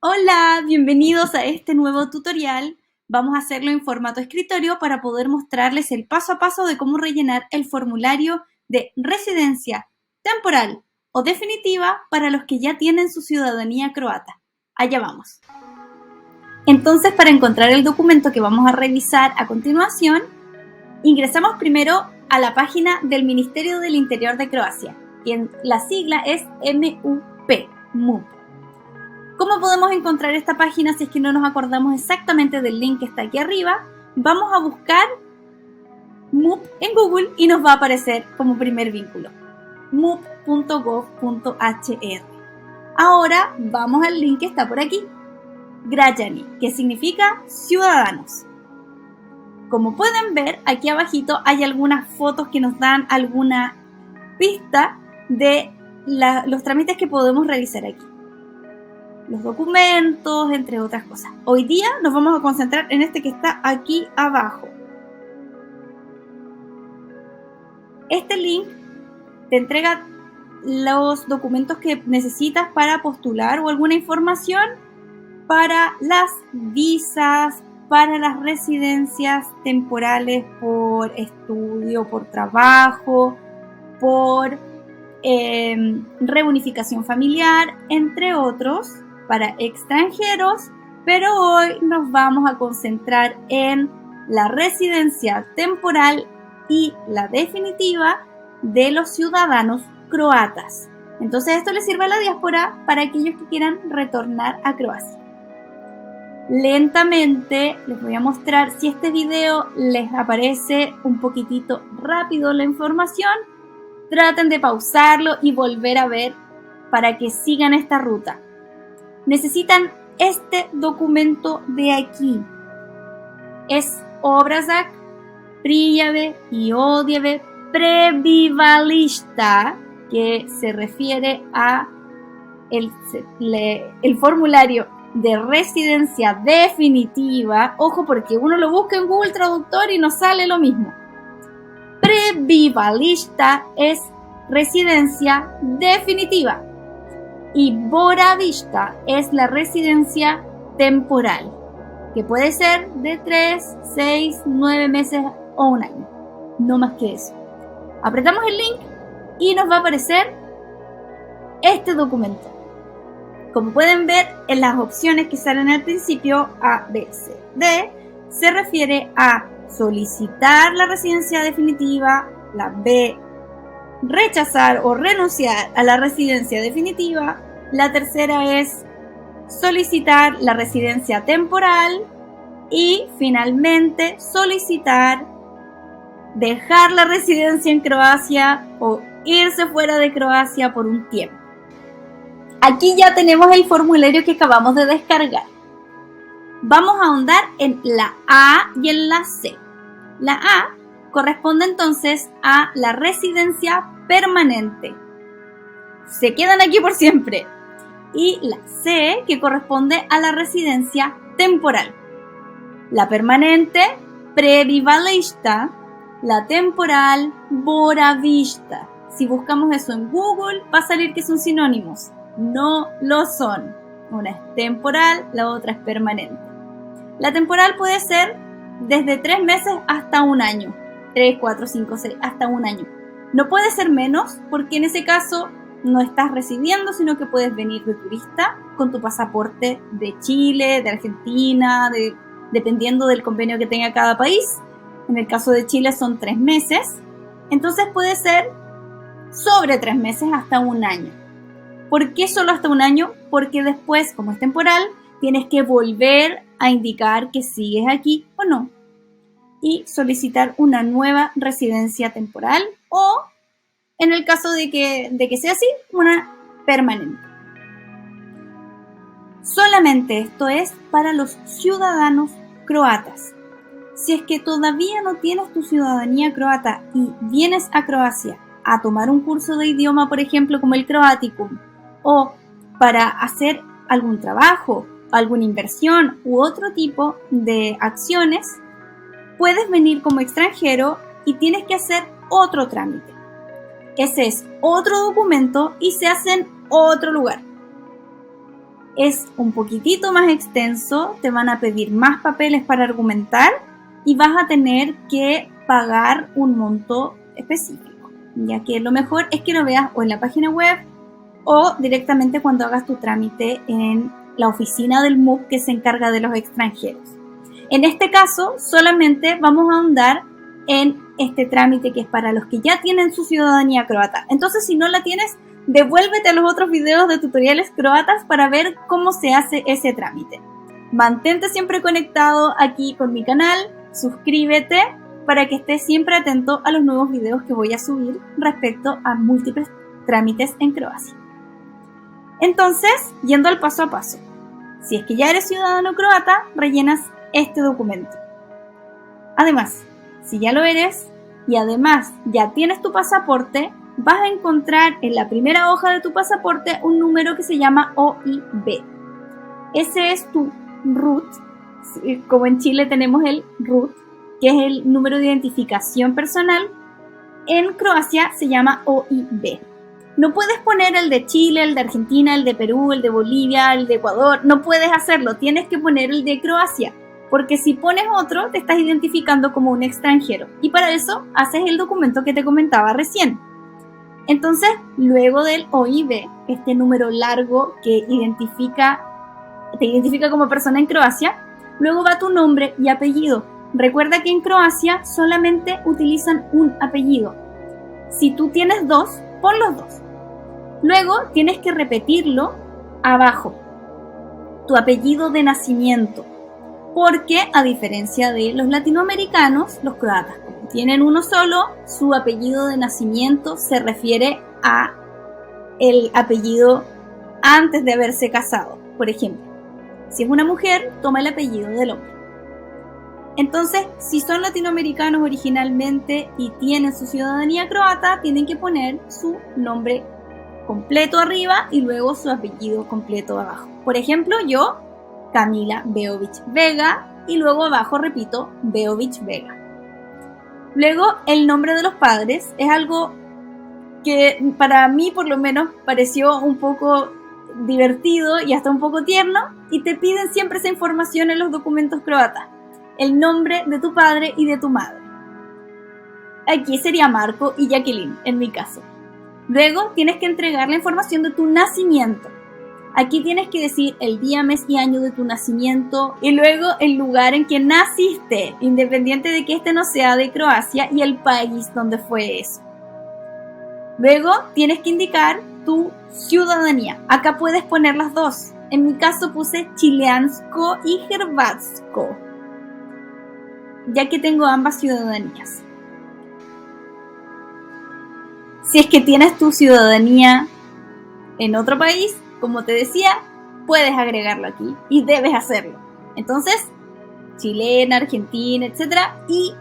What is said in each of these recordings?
Hola, bienvenidos a este nuevo tutorial. Vamos a hacerlo en formato escritorio para poder mostrarles el paso a paso de cómo rellenar el formulario de residencia temporal o definitiva para los que ya tienen su ciudadanía croata. Allá vamos. Entonces, para encontrar el documento que vamos a revisar a continuación, ingresamos primero a la página del Ministerio del Interior de Croacia, que la sigla es MUP. ¿Cómo podemos encontrar esta página si es que no nos acordamos exactamente del link que está aquí arriba? Vamos a buscar MUP en Google y nos va a aparecer como primer vínculo, mup.gov.hr. Ahora vamos al link que está por aquí, Građani, que significa ciudadanos. Como pueden ver, aquí abajito hay algunas fotos que nos dan alguna pista de los trámites que podemos realizar aquí. Los documentos, entre otras cosas. Hoy día nos vamos a concentrar en este que está aquí abajo. Este link te entrega los documentos que necesitas para postular o alguna información para las visas, para las residencias temporales por estudio, por trabajo, por reunificación familiar, entre otros, para extranjeros, pero hoy nos vamos a concentrar en la residencia temporal y la definitiva de los ciudadanos croatas. Entonces esto le sirve a la diáspora para aquellos que quieran retornar a Croacia. Lentamente les voy a mostrar, si este video les aparece un poquitito rápido la información, traten de pausarlo y volver a ver para que sigan esta ruta. Necesitan este documento de aquí. Es Obrazac, Prijave i Odjave Prebivališta, que se refiere a el formulario de residencia definitiva. Ojo, porque uno lo busca en Google Traductor y nos sale lo mismo. Prebivališta es residencia definitiva y Boravišta es la residencia temporal, que puede ser de 3, 6, 9 meses o un año, no más que eso. Apretamos el link y nos va a aparecer este documento. Como pueden ver en las opciones que salen al principio, A, B, C, D, se refiere a solicitar la residencia definitiva, la B, rechazar o renunciar a la residencia definitiva, la tercera es solicitar la residencia temporal y finalmente solicitar dejar la residencia en Croacia o irse fuera de Croacia por un tiempo. Aquí ya tenemos el formulario que acabamos de descargar. Vamos a ahondar en la A y en la C. La A corresponde entonces a la residencia permanente. Se quedan aquí por siempre. Y la C, que corresponde a la residencia temporal. La permanente, Prebivališta, la temporal, Boravišta. Si buscamos eso en Google, va a salir que son sinónimos. No lo son. Una es temporal, la otra es permanente. La temporal puede ser desde 3 meses hasta un año. 3, 4, 5, 6, hasta un año. No puede ser menos, porque en ese caso no estás residiendo, sino que puedes venir de turista con tu pasaporte de Chile, de Argentina, dependiendo del convenio que tenga cada país. En el caso de Chile son 3 meses. Entonces puede ser sobre 3 meses hasta un año. ¿Por qué solo hasta un año? Porque después, como es temporal, tienes que volver a indicar que sigues aquí o no y solicitar una nueva residencia temporal o, en el caso de que sea así, una permanente. Solamente esto es para los ciudadanos croatas. Si es que todavía no tienes tu ciudadanía croata y vienes a Croacia a tomar un curso de idioma, por ejemplo, como el Croaticum, o para hacer algún trabajo, alguna inversión u otro tipo de acciones, puedes venir como extranjero y tienes que hacer otro trámite. Ese es otro documento y se hace en otro lugar. es un poquitito más extenso, te van a pedir más papeles para argumentar y vas a tener que pagar un monto específico, ya que lo mejor es que lo veas o en la página web o directamente cuando hagas tu trámite en la oficina del MUP que se encarga de los extranjeros. En este caso, solamente vamos a ahondar en este trámite que es para los que ya tienen su ciudadanía croata. Entonces, si no la tienes, devuélvete a los otros videos de tutoriales croatas para ver cómo se hace ese trámite. Mantente siempre conectado aquí con mi canal, suscríbete para que estés siempre atento a los nuevos videos que voy a subir respecto a múltiples trámites en Croacia. Entonces, yendo al paso a paso. Si es que ya eres ciudadano croata, rellenas este documento. Además, si ya lo eres y además ya tienes tu pasaporte, vas a encontrar en la primera hoja de tu pasaporte un número que se llama OIB. Ese es tu RUT, como en Chile tenemos el RUT, que es el número de identificación personal. En Croacia se llama OIB. No puedes poner el de Chile, el de Argentina, el de Perú, el de Bolivia, el de Ecuador. No puedes hacerlo, tienes que poner el de Croacia, porque si pones otro te estás identificando como un extranjero. Y para eso haces el documento que te comentaba recién. Entonces, luego del OIB, este número largo que te identifica como persona en Croacia, luego va tu nombre y apellido. Recuerda que en Croacia solamente utilizan un apellido. Si tú tienes dos, pon los dos. Luego tienes que repetirlo abajo, tu apellido de nacimiento, porque a diferencia de los latinoamericanos, los croatas como tienen uno solo, su apellido de nacimiento se refiere a el apellido antes de haberse casado. Por ejemplo, si es una mujer, toma el apellido del hombre. Entonces, si son latinoamericanos originalmente y tienen su ciudadanía croata, tienen que poner su nombre completo arriba y luego su apellido completo abajo. Por ejemplo, yo, Camila Beovic Vega, y luego abajo repito, Beovic Vega. Luego, el nombre de los padres es algo que para mí por lo menos pareció un poco divertido y hasta un poco tierno, y te piden siempre esa información en los documentos croatas. El nombre de tu padre y de tu madre. Aquí sería Marco y Jacqueline, en mi caso. Luego tienes que entregar la información de tu nacimiento. Aquí tienes que decir el día, mes y año de tu nacimiento y luego el lugar en que naciste, independiente de que este no sea de Croacia, y el país donde fue eso. Luego tienes que indicar tu ciudadanía. Acá puedes poner las dos. En mi caso puse chileansko y hrvatsko, ya que tengo ambas ciudadanías. Si es que tienes tu ciudadanía en otro país, como te decía, puedes agregarlo aquí y debes hacerlo. Entonces, chilena, argentina, etcétera, y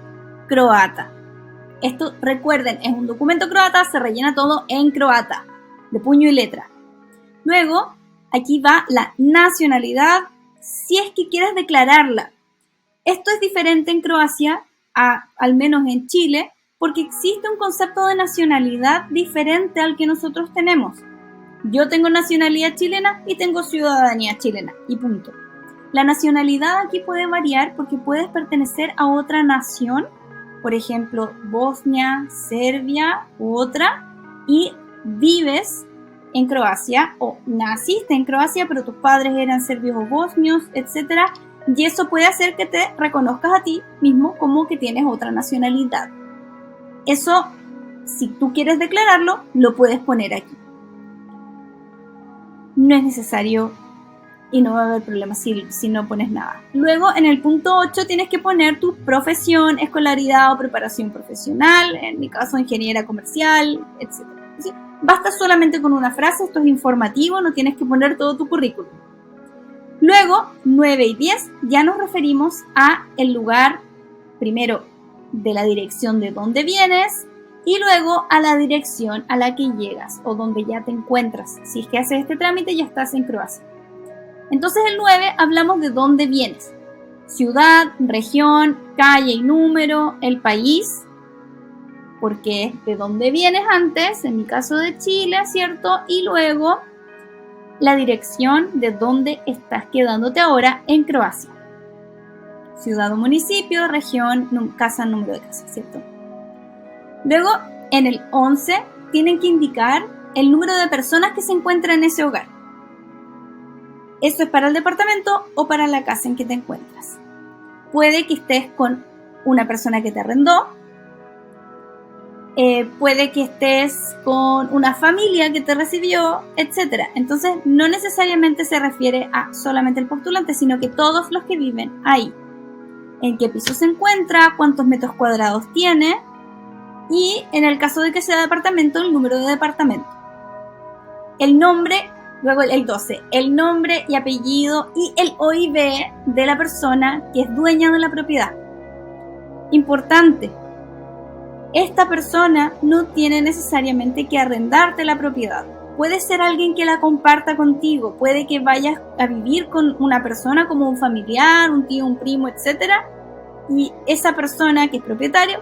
croata. Esto, recuerden, es un documento croata, se rellena todo en croata, de puño y letra. Luego, aquí va la nacionalidad, si es que quieres declararla. Esto es diferente en Croacia, al menos en Chile, porque existe un concepto de nacionalidad diferente al que nosotros tenemos. Yo tengo nacionalidad chilena y tengo ciudadanía chilena, y punto. La nacionalidad aquí puede variar porque puedes pertenecer a otra nación, por ejemplo, Bosnia, Serbia u otra, y vives en Croacia o naciste en Croacia, pero tus padres eran serbios o bosnios, etc. Y eso puede hacer que te reconozcas a ti mismo como que tienes otra nacionalidad. Eso, si tú quieres declararlo, lo puedes poner aquí. No es necesario y no va a haber problema si no pones nada. Luego, en el punto 8, tienes que poner tu profesión, escolaridad o preparación profesional, en mi caso, ingeniera comercial, etc. ¿Sí? Basta solamente con una frase, esto es informativo, no tienes que poner todo tu currículum. Luego, 9 y 10, ya nos referimos a el lugar, primero, de la dirección de donde vienes y luego a la dirección a la que llegas o donde ya te encuentras. Si es que haces este trámite, ya estás en Croacia. Entonces, el 9, hablamos de dónde vienes. Ciudad, región, calle y número, el país, porque es de dónde vienes antes, en mi caso de Chile, ¿cierto? Y luego la dirección de dónde estás quedándote ahora en Croacia. Ciudad o municipio, región, casa, número de casa, ¿cierto? Luego, en el 11, tienen que indicar el número de personas que se encuentran en ese hogar. Eso es para el departamento o para la casa en que te encuentras. Puede que estés con una persona que te arrendó, puede que estés con una familia que te recibió, etc. Entonces, no necesariamente se refiere a solamente el postulante, sino que todos los que viven ahí. En qué piso se encuentra, cuántos metros cuadrados tiene y, en el caso de que sea departamento, el número de departamento. El nombre, luego el 12, el nombre y apellido y el OIB de la persona que es dueña de la propiedad. Importante. Esta persona no tiene necesariamente que arrendarte la propiedad. Puede ser alguien que la comparta contigo. Puede que vayas a vivir con una persona como un familiar, un tío, un primo, etc. Y esa persona que es propietario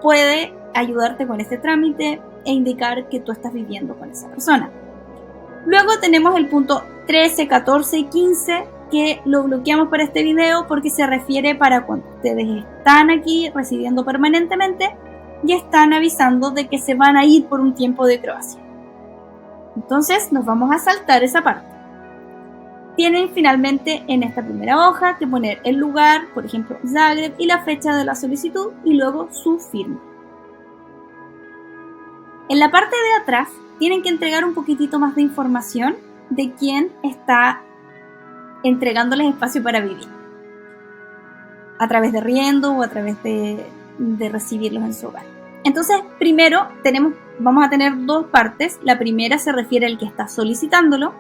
puede ayudarte con este trámite e indicar que tú estás viviendo con esa persona. Luego tenemos el punto 13, 14 y 15 que lo bloqueamos para este video porque se refiere para cuando ustedes están aquí residiendo permanentemente y están avisando de que se van a ir por un tiempo de Croacia. Entonces nos vamos a saltar esa parte. Tienen finalmente en esta primera hoja que poner el lugar, por ejemplo Zagreb, y la fecha de la solicitud y luego su firma. En la parte de atrás tienen que entregar un poquitito más de información de quién está entregándoles espacio para vivir. A través de arriendo o a través de recibirlos en su hogar. Entonces, primero vamos a tener dos partes. La primera se refiere al que está solicitándolo.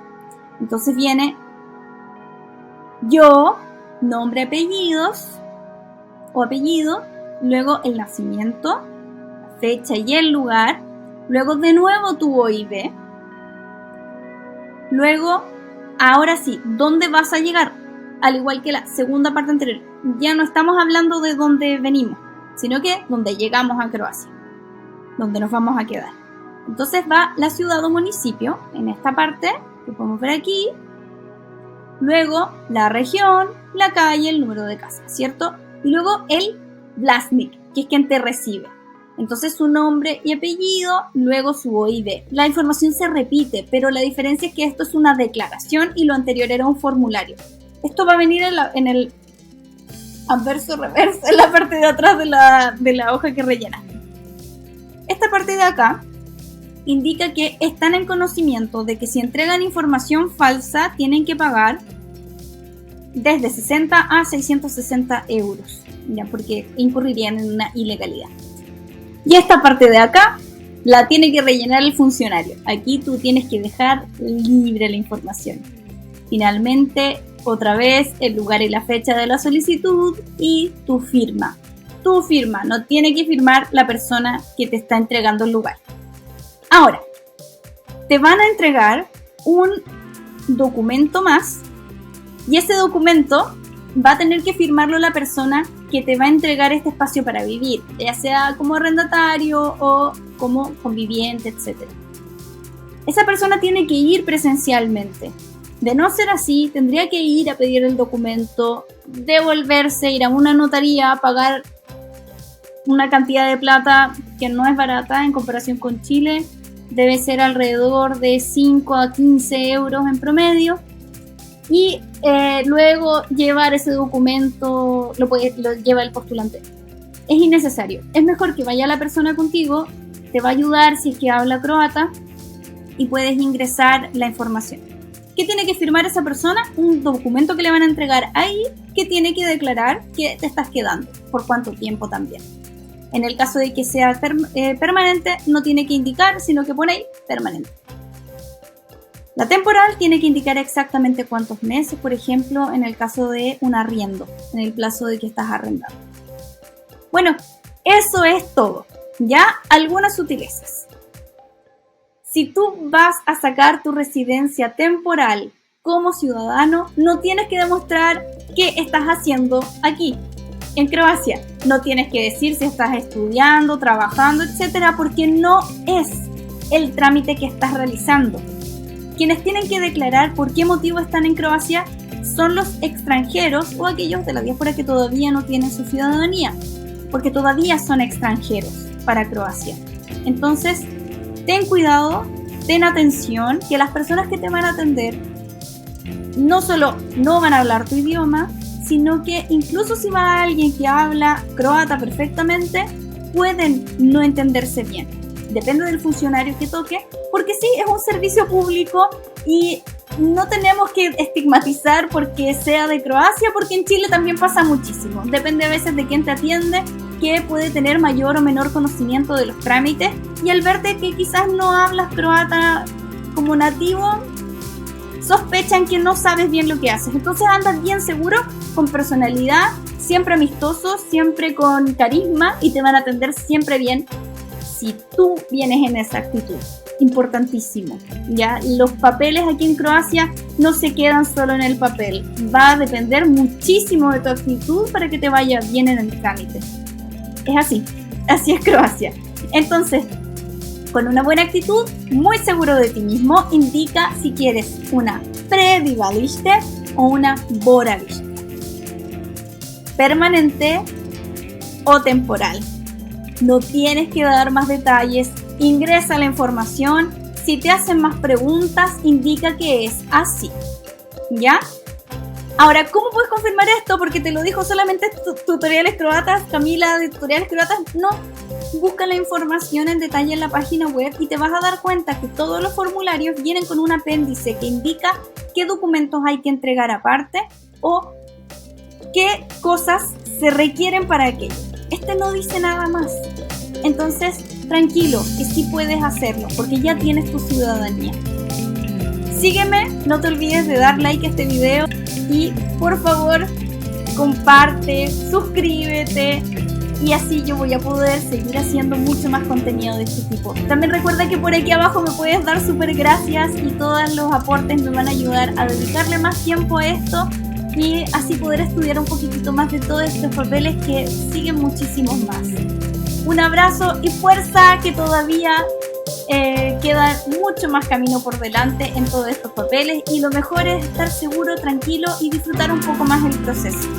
Entonces viene yo, nombre, apellidos o apellido, luego el nacimiento, la fecha y el lugar, luego de nuevo tu OIB, luego, ahora sí, ¿dónde vas a llegar? Al igual que la segunda parte anterior, ya no estamos hablando de dónde venimos, sino que dónde llegamos a Croacia, donde nos vamos a quedar. Entonces va la ciudad o municipio, en esta parte, que podemos ver aquí, luego la región, la calle, el número de casa, ¿cierto? Y luego el vlasnik, que es quien te recibe. Entonces su nombre y apellido, luego su OIB. La información se repite, pero la diferencia es que esto es una declaración y lo anterior era un formulario. Esto va a venir en el anverso, reverso, en la parte de atrás de la hoja que rellenaste. Esta parte de acá indica que están en conocimiento de que si entregan información falsa tienen que pagar desde 60 a 660 euros, ya, porque incurrirían en una ilegalidad. Y esta parte de acá la tiene que rellenar el funcionario. Aquí tú tienes que dejar libre la información. Finalmente, otra vez, el lugar y la fecha de la solicitud y tu firma. Tu firma, no tiene que firmar la persona que te está entregando el lugar. Ahora, te van a entregar un documento más y ese documento va a tener que firmarlo la persona que te va a entregar este espacio para vivir, ya sea como arrendatario o como conviviente, etc. Esa persona tiene que ir presencialmente. De no ser así, tendría que ir a pedir el documento, devolverse, ir a una notaría, pagar una cantidad de plata que no es barata en comparación con Chile. Debe ser alrededor de 5 a 15 euros en promedio. Y luego llevar ese documento, lo lleva el postulante. Es innecesario. Es mejor que vaya la persona contigo, te va a ayudar si es que habla croata y puedes ingresar la información. ¿Qué tiene que firmar esa persona? Un documento que le van a entregar ahí que tiene que declarar que te estás quedando, por cuánto tiempo también. En el caso de que sea permanente, no tiene que indicar, sino que pone ahí permanente. La temporal tiene que indicar exactamente cuántos meses, por ejemplo, en el caso de un arriendo, en el plazo de que estás arrendando. Bueno, eso es todo. Ya algunas sutilezas. Si tú vas a sacar tu residencia temporal como ciudadano, no tienes que demostrar qué estás haciendo aquí, en Croacia. No tienes que decir si estás estudiando, trabajando, etcétera, porque no es el trámite que estás realizando. Quienes tienen que declarar por qué motivo están en Croacia son los extranjeros o aquellos de la diáspora que todavía no tienen su ciudadanía, porque todavía son extranjeros para Croacia. Entonces, ten cuidado, ten atención, que las personas que te van a atender no solo no van a hablar tu idioma, sino que incluso si va alguien que habla croata perfectamente, pueden no entenderse bien. Depende del funcionario que toque, porque sí, es un servicio público y no tenemos que estigmatizar porque sea de Croacia, porque en Chile también pasa muchísimo. Depende a veces de quién te atiende, que puede tener mayor o menor conocimiento de los trámites, y al verte que quizás no hablas croata como nativo, sospechan que no sabes bien lo que haces. Entonces andas bien seguro, con personalidad, siempre amistoso, siempre con carisma, y te van a atender siempre bien si tú vienes en esa actitud. Importantísimo, ¿ya? Los papeles aquí en Croacia no se quedan solo en el papel. Va a depender muchísimo de tu actitud para que te vaya bien en el trámite. Es así es Croacia. Entonces, con una buena actitud, muy seguro de ti mismo, indica si quieres una prebivalište o una boravište, permanente o temporal. No tienes que dar más detalles, ingresa la información. Si te hacen más preguntas, indica que es así, ¿ya? Ahora, ¿cómo puedes confirmar esto? Porque te lo dijo solamente Tutoriales Croatas, Camila de Tutoriales Croatas. No, busca la información en detalle en la página web y te vas a dar cuenta que todos los formularios vienen con un apéndice que indica qué documentos hay que entregar aparte o qué cosas se requieren para aquello. Este no dice nada más. Entonces, tranquilo, que sí puedes hacerlo, porque ya tienes tu ciudadanía. Sígueme, no te olvides de dar like a este video y por favor comparte, suscríbete, y así yo voy a poder seguir haciendo mucho más contenido de este tipo. También recuerda que por aquí abajo me puedes dar súper gracias y todos los aportes me van a ayudar a dedicarle más tiempo a esto y así poder estudiar un poquitito más de todos estos papeles que siguen muchísimos más. Un abrazo y fuerza, que todavía queda mucho más camino por delante en todos estos papeles, y lo mejor es estar seguro, tranquilo y disfrutar un poco más el proceso.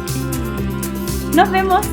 Nos vemos.